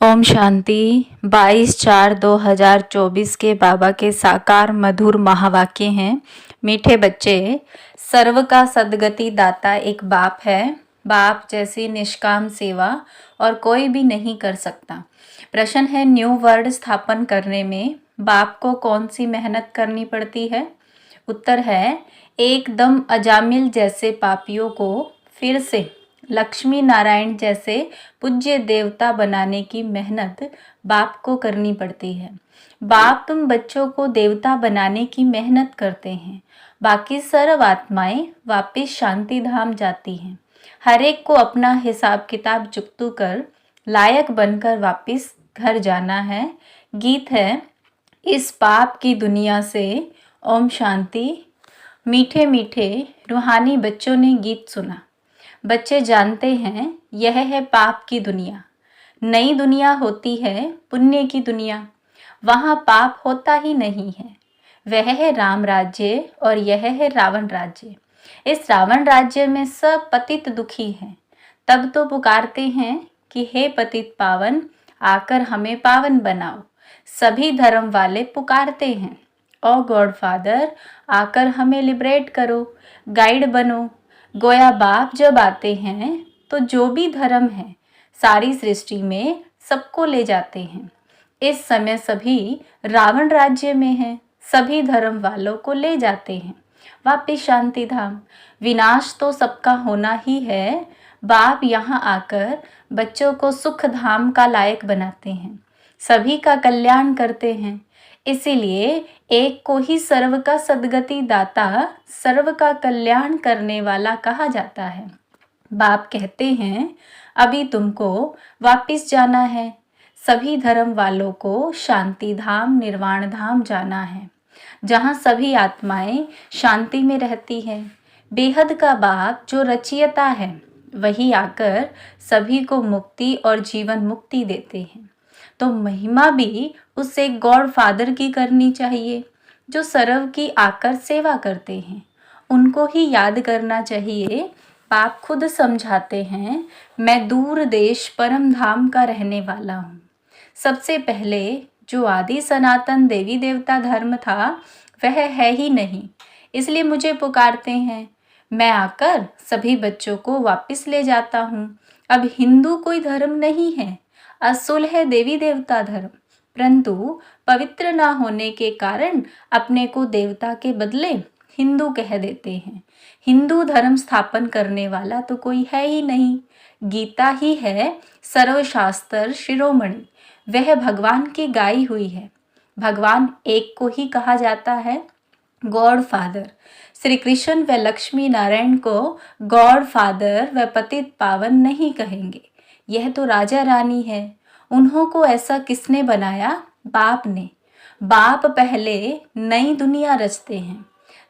ओम शांति। 22/4/2024 के बाबा के साकार मधुर महावाक्य हैं। मीठे बच्चे, सर्व का सद्गति दाता एक बाप है। बाप जैसी निष्काम सेवा और कोई भी नहीं कर सकता। प्रश्न है, न्यू वर्ड स्थापन करने में बाप को कौन सी मेहनत करनी पड़ती है? उत्तर है, एकदम अजामिल जैसे पापियों को फिर से लक्ष्मी नारायण जैसे पूज्य देवता बनाने की मेहनत बाप को करनी पड़ती है। बाप तुम बच्चों को देवता बनाने की मेहनत करते हैं। बाकी सर्व आत्माएं वापिस शांति धाम जाती हैं। हर एक को अपना हिसाब किताब चुकतू कर लायक बनकर वापिस घर जाना है। गीत है, इस पाप की दुनिया से ओम शांति। मीठे मीठे रूहानी बच्चों ने गीत सुना। बच्चे जानते हैं यह है पाप की दुनिया। नई दुनिया होती है पुण्य की दुनिया। वहाँ पाप होता ही नहीं है। वह है राम राज्य और यह है रावण राज्य। इस रावण राज्य में सब पतित दुखी हैं। तब तो पुकारते हैं कि हे पतित पावन, आकर हमें पावन बनाओ। सभी धर्म वाले पुकारते हैं, ओ गॉड फादर, आकर हमें लिबरेट करो, गाइड बनो। गोया बाप जब आते हैं तो जो भी धर्म है सारी सृष्टि में सबको ले जाते हैं। इस समय सभी रावण राज्य में हैं। सभी धर्म वालों को ले जाते हैं वापिस शांति धाम। विनाश तो सबका होना ही है। बाप यहाँ आकर बच्चों को सुख धाम का लायक बनाते हैं, सभी का कल्याण करते हैं। इसीलिए एक को ही सर्व का सद्गति दाता, सर्व का कल्याण करने वाला कहा जाता है। बाप कहते हैं, अभी तुमको वापिस जाना है। सभी धर्म वालों को शांति धाम, निर्वाण धाम जाना है, जहाँ सभी आत्माएं शांति में रहती हैं। बेहद का बाप जो रचयिता है वही आकर सभी को मुक्ति और जीवन मुक्ति देते हैं। तो महिमा भी उस एक गॉड फादर की करनी चाहिए जो सर्व की आकर सेवा करते हैं। उनको ही याद करना चाहिए। बाप खुद समझाते हैं, मैं दूर देश परम धाम का रहने वाला हूँ। सबसे पहले जो आदि सनातन देवी देवता धर्म था वह है ही नहीं, इसलिए मुझे पुकारते हैं। मैं आकर सभी बच्चों को वापस ले जाता हूँ। अब हिंदू कोई धर्म नहीं है, असुल है देवी देवता धर्म, परंतु पवित्र ना होने के कारण अपने को देवता के बदले हिंदू कह देते हैं। हिंदू धर्म स्थापन करने वाला तो कोई है ही नहीं। गीता ही है सर्वशास्त्र शिरोमणि, वह भगवान की गाई हुई है। भगवान एक को ही कहा जाता है गॉड फादर। श्री कृष्ण व लक्ष्मी नारायण को गॉड फादर व पतित पावन नहीं कहेंगे। यह तो राजा रानी है। उन्हों को ऐसा किसने बनाया? बाप ने। बाप पहले नई दुनिया रचते हैं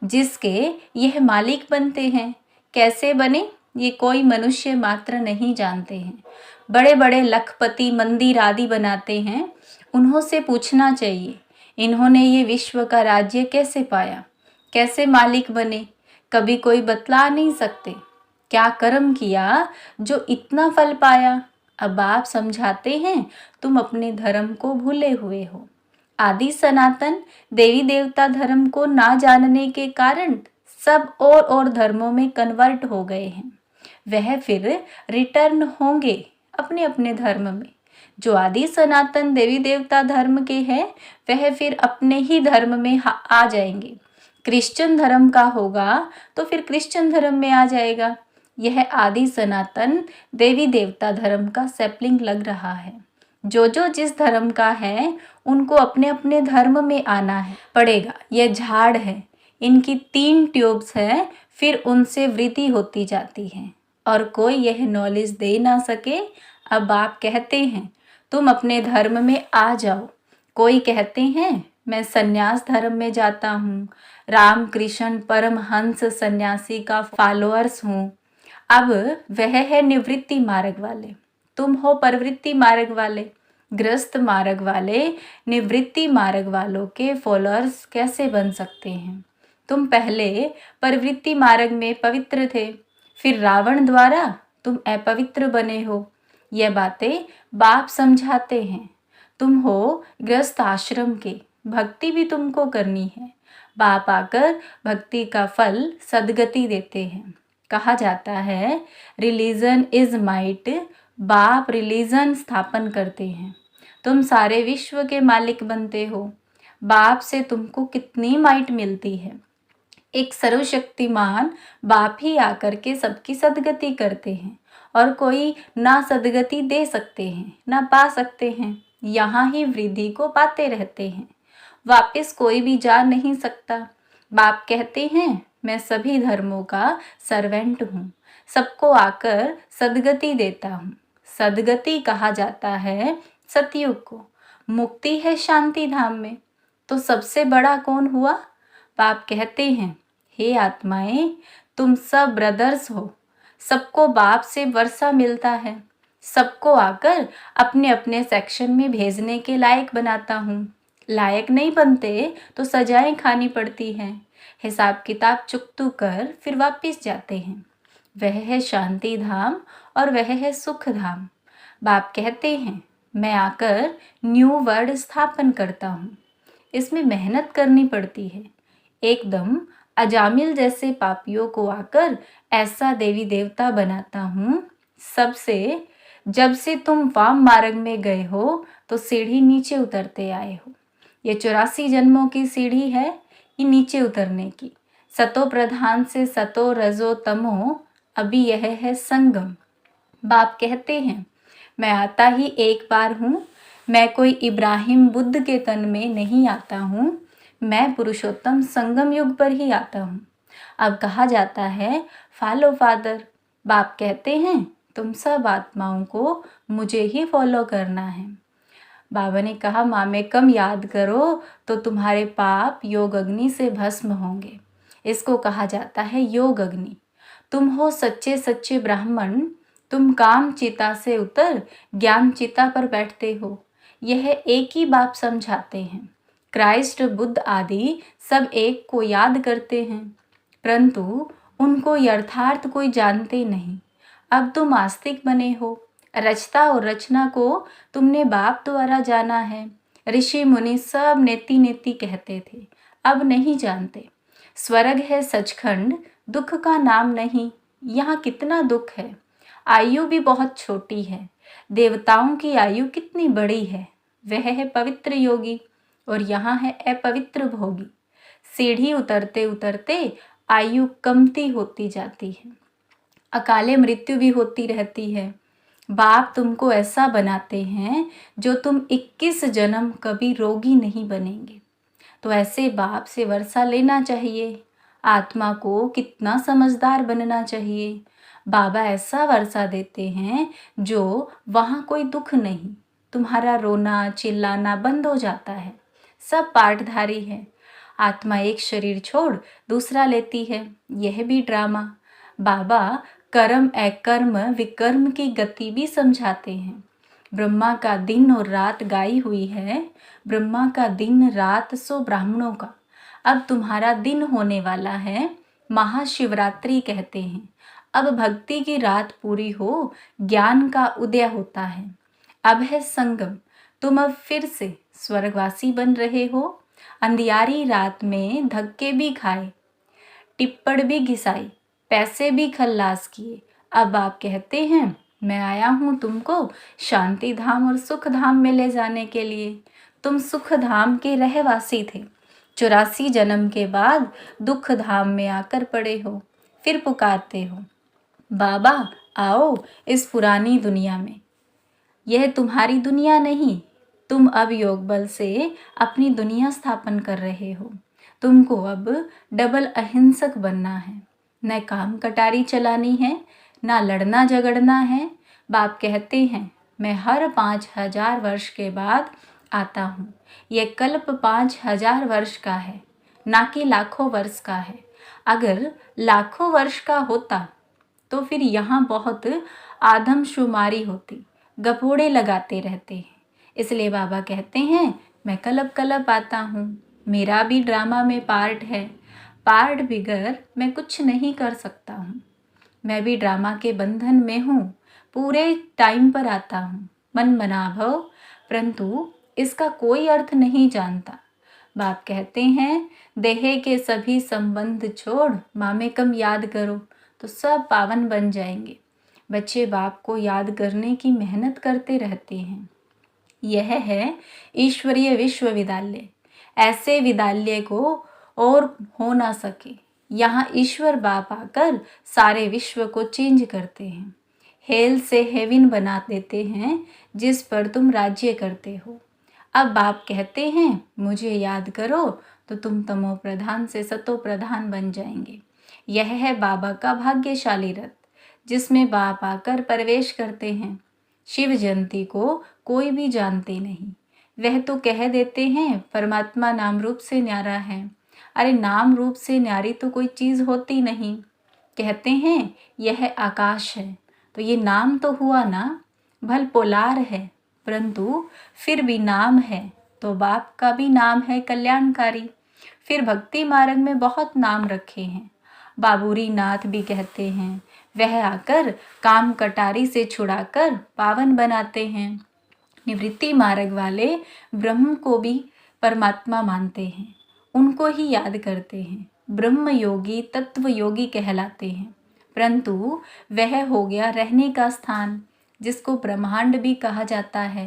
जिसके यह मालिक बनते हैं। कैसे बने ये कोई मनुष्य मात्र नहीं जानते हैं। बड़े बड़े लखपति मंदिर आदि बनाते हैं। उन्हों से पूछना चाहिए इन्होंने ये विश्व का राज्य कैसे पाया, कैसे मालिक बने? कभी कोई बतला नहीं सकते। क्या कर्म किया जो इतना फल पाया? अब आप समझाते हैं, तुम अपने धर्म को भूले हुए हो। आदि सनातन देवी देवता धर्म को ना जानने के कारण सब और धर्मों में कन्वर्ट हो गए हैं। वह फिर रिटर्न होंगे अपने अपने धर्म में। जो आदि सनातन देवी देवता धर्म के हैं वह फिर अपने ही धर्म में आ जाएंगे। क्रिश्चियन धर्म का होगा तो फिर क्रिश्चियन धर्म में आ जाएगा। यह आदि सनातन देवी देवता धर्म का सैपलिंग लग रहा है। जो जिस धर्म का है उनको अपने अपने धर्म में आना है पड़ेगा। यह झाड़ है, इनकी 3 ट्यूब्स है, फिर उनसे वृद्धि होती जाती है और कोई यह नॉलेज दे ना सके। अब आप कहते हैं तुम अपने धर्म में आ जाओ। कोई कहते हैं मैं सन्यास धर्म में जाता हूँ, राम कृष्ण परमहंस सन्यासी का फॉलोअर्स हूँ। अब वह है निवृत्ति मार्ग वाले, तुम हो प्रवृत्ति मार्ग वाले। ग्रस्त मार्ग वाले निवृत्ति मार्ग वालों के फॉलोअर्स कैसे बन सकते हैं? तुम पहले प्रवृत्ति मार्ग में पवित्र थे, फिर रावण द्वारा तुम अपवित्र बने हो। यह बातें बाप समझाते हैं। तुम हो गृहस्थ आश्रम के, भक्ति भी तुमको करनी है। बाप आकर भक्ति का फल सद्गति देते हैं। कहा जाता है रिलीजन इज माइट, बाप रिलीजन स्थापन करते हैं। तुम सारे विश्व के मालिक बनते हो। बाप से तुमको कितनी माइट मिलती है। एक सर्वशक्तिमान बाप ही आकर के सबकी सद्गति करते हैं और कोई ना सद्गति दे सकते हैं ना पा सकते हैं। यहाँ ही वृद्धि को पाते रहते हैं, वापस कोई भी जा नहीं सकता। बाप कहते हैं मैं सभी धर्मों का सर्वेंट हूँ, सबको आकर सद्गति देता हूँ। सद्गति कहा जाता है सतयुग को, मुक्ति है शांति धाम में। तो सबसे बड़ा कौन हुआ? बाप कहते हैं हे आत्माएं, तुम सब ब्रदर्स हो, सबको बाप से वर्षा मिलता है, सबको आकर अपने अपने सेक्शन में भेजने के लायक बनाता हूँ। लायक नहीं बनते तो सजाएं खानी पड़ती हैं, हिसाब किताब चुकतू कर फिर वापस जाते हैं। वह है शांति धाम और वह है सुख धाम। बाप कहते हैं मैं आकर न्यू वर्ड स्थापन करता हूँ। इसमें मेहनत करनी पड़ती है। एकदम अजामिल जैसे पापियों को आकर ऐसा देवी देवता बनाता हूँ। सबसे जब से तुम वाम मार्ग में गए हो तो सीढ़ी नीचे उतरते आए हो। ये 84 जन्मों की सीढ़ी है ये नीचे उतरने की। सतो प्रधान से सतो रजो तमो, अभी यह है संगम। बाप कहते हैं मैं आता ही एक बार हूँ, मैं कोई इब्राहिम बुद्ध के तन में नहीं आता हूँ, मैं पुरुषोत्तम संगम युग पर ही आता हूँ। अब कहा जाता है फॉलो फादर। बाप कहते हैं तुम सब आत्माओं को मुझे ही फॉलो करना है। बाबा ने कहा माँ में कम याद करो तो तुम्हारे पाप योग अग्नि से भस्म होंगे। इसको कहा जाता है योग अग्नि। तुम हो सच्चे सच्चे ब्राह्मण, तुम काम चिता से उतर ज्ञान चिता पर बैठते हो। यह एक ही बाप समझाते हैं। क्राइस्ट बुद्ध आदि सब एक को याद करते हैं, परंतु उनको यथार्थ कोई जानते नहीं। अब तुम आस्तिक बने हो, रचता और रचना को तुमने बाप द्वारा जाना है। ऋषि मुनि सब नेति नेति कहते थे, अब नहीं जानते। स्वर्ग है सचखंड, दुख का नाम नहीं। यहाँ कितना दुख है, आयु भी बहुत छोटी है। देवताओं की आयु कितनी बड़ी है, वह है पवित्र योगी और यहाँ है अपवित्र भोगी। सीढ़ी उतरते उतरते आयु कमती होती जाती है, अकाले मृत्यु भी होती रहती है। बाप तुमको ऐसा बनाते हैं जो तुम 21 जन्म कभी रोगी नहीं बनेंगे। तो ऐसे बाप से वर्षा लेना चाहिए। आत्मा को कितना समझदार बनना चाहिए। बाबा ऐसा वर्षा देते हैं जो वहाँ कोई दुख नहीं, तुम्हारा रोना चिल्लाना बंद हो जाता है। सब पाठधारी है। आत्मा एक शरीर छोड़ दूसरा लेती है, यह भी ड्रामा। बाबा कर्म अकर्म विकर्म की गति भी समझाते हैं। ब्रह्मा का दिन और रात गाई हुई है, ब्रह्मा का दिन रात सो ब्राह्मणों का। अब तुम्हारा दिन होने वाला है, महाशिवरात्रि कहते हैं। अब भक्ति की रात पूरी हो, ज्ञान का उदय होता है। अब है संगम, तुम अब फिर से स्वर्गवासी बन रहे हो। अंधियारी रात में धक्के भी खाए, टिप्पण भी घिसाई, पैसे भी खल्लास किए। अब आप कहते हैं मैं आया हूँ तुमको शांति धाम और सुख धाम में ले जाने के लिए। तुम सुख धाम के रहवासी थे, 84 जन्म के बाद दुख धाम में आकर पड़े हो, फिर पुकारते हो बाबा आओ इस पुरानी दुनिया में। यह तुम्हारी दुनिया नहीं, तुम अब योग बल से अपनी दुनिया स्थापन कर रहे हो। तुमको अब डबल अहिंसक बनना है, न काम कटारी चलानी है, ना लड़ना झगड़ना है। बाप कहते हैं मैं हर 5000 वर्ष के बाद आता हूँ। यह कल्प 5000 वर्ष का है, ना कि लाखों वर्ष का है। अगर लाखों वर्ष का होता तो फिर यहाँ बहुत आदमशुमारी होती, गपोड़े लगाते रहते हैं। इसलिए बाबा कहते हैं मैं कल्प कल्प आता हूँ। मेरा भी ड्रामा में पार्ट है, पार्ट बिगर मैं कुछ नहीं कर सकता हूँ। मैं भी ड्रामा के बंधन में हूँ, पूरे टाइम पर आता हूँ, मन बना भव, परंतु इसका कोई अर्थ नहीं जानता। बाप कहते हैं देह के सभी संबंध छोड़ मामेकम याद करो तो सब पावन बन जाएंगे। बच्चे बाप को याद करने की मेहनत करते रहते हैं। यह है ईश्वरीय विश्वविद्यालय। ऐसे विद्यालय को और हो ना सके। यहाँ ईश्वर बाप आकर सारे विश्व को चेंज करते हैं। हेल से हेवन बना देते हैं जिस पर तुम राज्य करते हो। अब बाप कहते हैं मुझे याद करो तो तुम तमो प्रधान से सतो प्रधान बन जाएंगे। यह है बाबा का भाग्यशाली रथ जिसमें बाप आकर प्रवेश करते हैं। शिव जयंती को कोई भी जानते नहीं। वह तो कह देते हैं परमात्मा नाम रूप से न्यारा है। अरे नाम रूप से न्यारी तो कोई चीज़ होती नहीं। कहते हैं यह आकाश है तो ये नाम तो हुआ ना, भल पोलार है परंतु फिर भी नाम है तो बाप का भी नाम है कल्याणकारी। फिर भक्ति मार्ग में बहुत नाम रखे हैं। बाबूरी नाथ भी कहते हैं वह आकर काम कटारी से छुड़ाकर पावन बनाते हैं। निवृत्ति मार्ग वाले ब्रह्म को भी परमात्मा मानते हैं, उनको ही याद करते हैं। ब्रह्म योगी तत्व योगी कहलाते हैं, परंतु वह हो गया रहने का स्थान जिसको ब्रह्मांड भी कहा जाता है।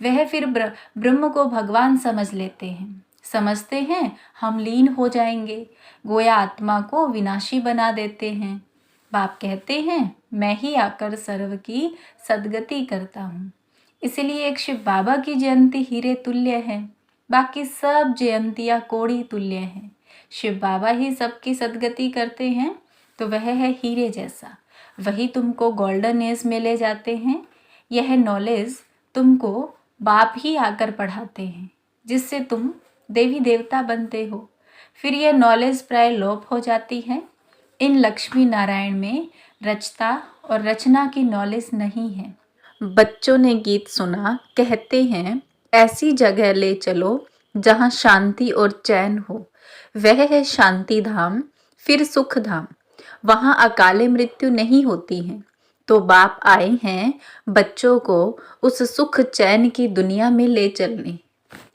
वह फिर ब्रह्म को भगवान समझ लेते हैं, समझते हैं हम लीन हो जाएंगे, गोया आत्मा को विनाशी बना देते हैं। बाप कहते हैं मैं ही आकर सर्व की सद्गति करता हूँ। इसलिए एक शिव बाबा की जयंती हीरे तुल्य है, बाकी सब जयंतियाँ कोड़ी तुल्य हैं। शिव बाबा ही सबकी सद्गति करते हैं तो वह है हीरे जैसा, वही तुमको गोल्डन एज में ले जाते हैं। यह नॉलेज तुमको बाप ही आकर पढ़ाते हैं जिससे तुम देवी देवता बनते हो। फिर यह नॉलेज प्राय लोप हो जाती है। इन लक्ष्मी नारायण में रचता और रचना की नॉलेज नहीं है। बच्चों ने गीत सुना, कहते हैं ऐसी जगह ले चलो जहाँ शांति और चैन हो, वह है शांति धाम, फिर सुख धाम। वहाँ अकाले मृत्यु नहीं होती है। तो बाप आए हैं बच्चों को उस सुख चैन की दुनिया में ले चलने।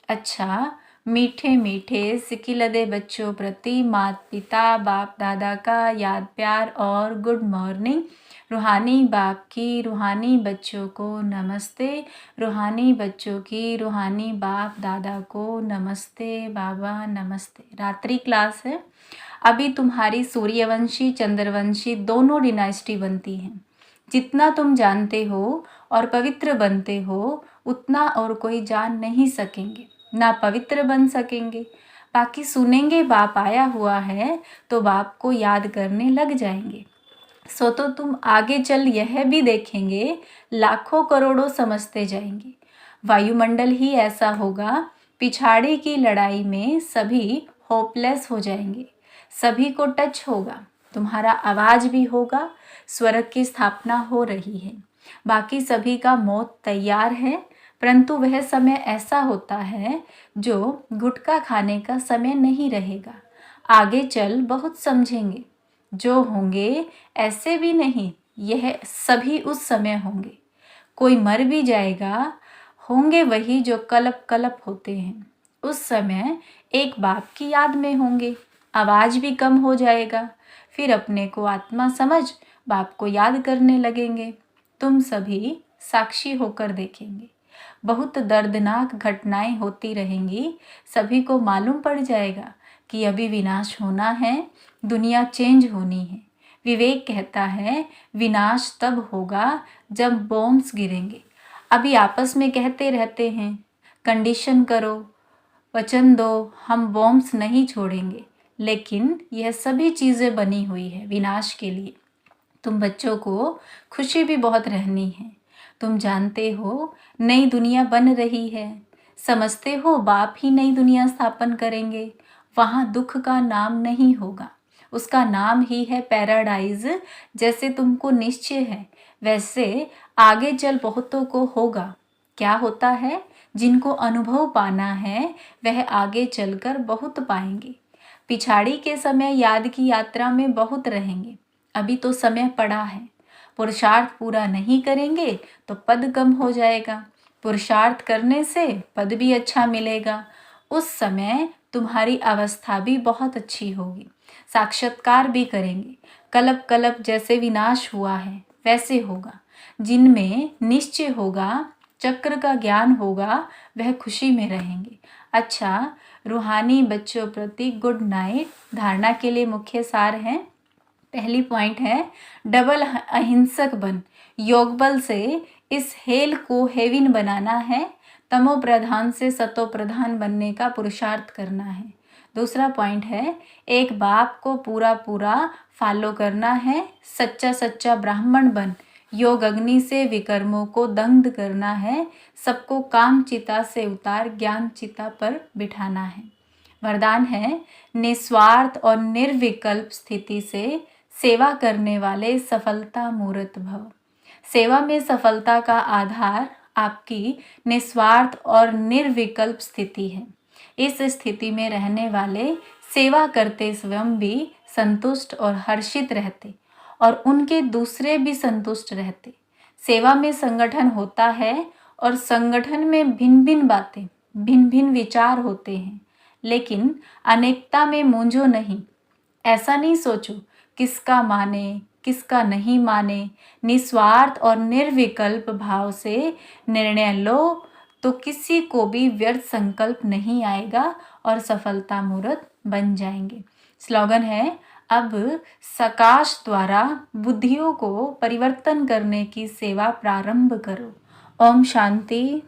अच्छा, मीठे मीठे सिकिलदे बच्चों प्रति माता पिता बाप दादा का याद प्यार और गुड मॉर्निंग। रूहानी बाप की रूहानी बच्चों को नमस्ते, रूहानी बच्चों की रूहानी बाप दादा को नमस्ते। बाबा नमस्ते। रात्रि क्लास है। अभी तुम्हारी सूर्यवंशी चंद्रवंशी दोनों डिनाइस्टी बनती हैं। जितना तुम जानते हो और पवित्र बनते हो उतना और कोई जान नहीं सकेंगे, ना पवित्र बन सकेंगे। बाकी सुनेंगे बाप आया हुआ है तो बाप को याद करने लग जाएंगे। सो तो तुम आगे चल यह भी देखेंगे लाखों करोड़ों समझते जाएंगे। वायुमंडल ही ऐसा होगा, पिछाड़ी की लड़ाई में सभी होपलेस हो जाएंगे। सभी को टच होगा, तुम्हारा आवाज भी होगा। स्वर्ग की स्थापना हो रही है, बाकी सभी का मौत तैयार है, परंतु वह समय ऐसा होता है जो गुटखा खाने का समय नहीं रहेगा। आगे चल बहुत समझेंगे। जो होंगे ऐसे भी नहीं, यह सभी उस समय होंगे। कोई मर भी जाएगा, होंगे वही जो कलप कलप होते हैं। उस समय एक बाप की याद में होंगे, आवाज भी कम हो जाएगा। फिर अपने को आत्मा समझ बाप को याद करने लगेंगे। तुम सभी साक्षी होकर देखेंगे। बहुत दर्दनाक घटनाएं होती रहेंगी। सभी को मालूम पड़ जाएगा कि अभी विनाश होना है, दुनिया चेंज होनी है। विवेक कहता है विनाश तब होगा जब बॉम्ब्स गिरेंगे। अभी आपस में कहते रहते हैं कंडीशन करो, वचन दो, हम बॉम्ब्स नहीं छोड़ेंगे, लेकिन यह सभी चीज़ें बनी हुई है विनाश के लिए। तुम बच्चों को खुशी भी बहुत रहनी है। तुम जानते हो नई दुनिया बन रही है, समझते हो बाप ही नई दुनिया स्थापन करेंगे। वहाँ दुख का नाम नहीं होगा, उसका नाम ही है पैराडाइज। जैसे तुमको निश्चय है वैसे आगे चल बहुतों को होगा। क्या होता है, जिनको अनुभव पाना है वह आगे चलकर बहुत पाएंगे। पिछाड़ी के समय याद की यात्रा में बहुत रहेंगे। अभी तो समय पड़ा है, पुरुषार्थ पूरा नहीं करेंगे तो पद कम हो जाएगा, पुरुषार्थ करने से पद भी अच्छा मिलेगा। उस समय तुम्हारी अवस्था भी बहुत अच्छी होगी, साक्षात्कार भी करेंगे। कलप कलप जैसे विनाश हुआ है वैसे होगा। जिनमें निश्चय होगा, चक्र का ज्ञान होगा, वह खुशी में रहेंगे। अच्छा, रूहानी बच्चों प्रति गुड नाइट। धारणा के लिए मुख्य सार है। पहली पॉइंट है, डबल अहिंसक बन। योग बल से इस हेल को हेविन बनाना है। तमो प्रधान से सतो प्रधान बनने का पुरुषार्थ करना है। दूसरा पॉइंट है, एक बाप को पूरा पूरा फॉलो करना है। सच्चा सच्चा ब्राह्मण बन। योग अग्नि से विकर्मों को दग्ध करना है। सबको काम चिता से उतार ज्ञान चिता पर बिठाना है। वरदान है, निस्वार्थ और निर्विकल्प स्थिति से सेवा करने वाले सफलता मूर्त भव। सेवा में सफलता का आधार आपकी निस्वार्थ और निर्विकल्प स्थिति है। इस स्थिति में रहने वाले सेवा करते स्वयं भी संतुष्ट और हर्षित रहते और उनके दूसरे भी संतुष्ट रहते। सेवा में संगठन होता है और संगठन में भिन्न भिन्न बातें, भिन्न भिन्न विचार होते हैं, लेकिन अनेकता में मूंझो नहीं। ऐसा नहीं सोचो किसका माने किसका नहीं माने। निस्वार्थ और निर्विकल्प भाव से निर्णय लो तो किसी को भी व्यर्थ संकल्प नहीं आएगा और सफलता मूर्त बन जाएंगे। स्लोगन है, अब सकाश द्वारा बुद्धियों को परिवर्तन करने की सेवा प्रारंभ करो। ओम शांति।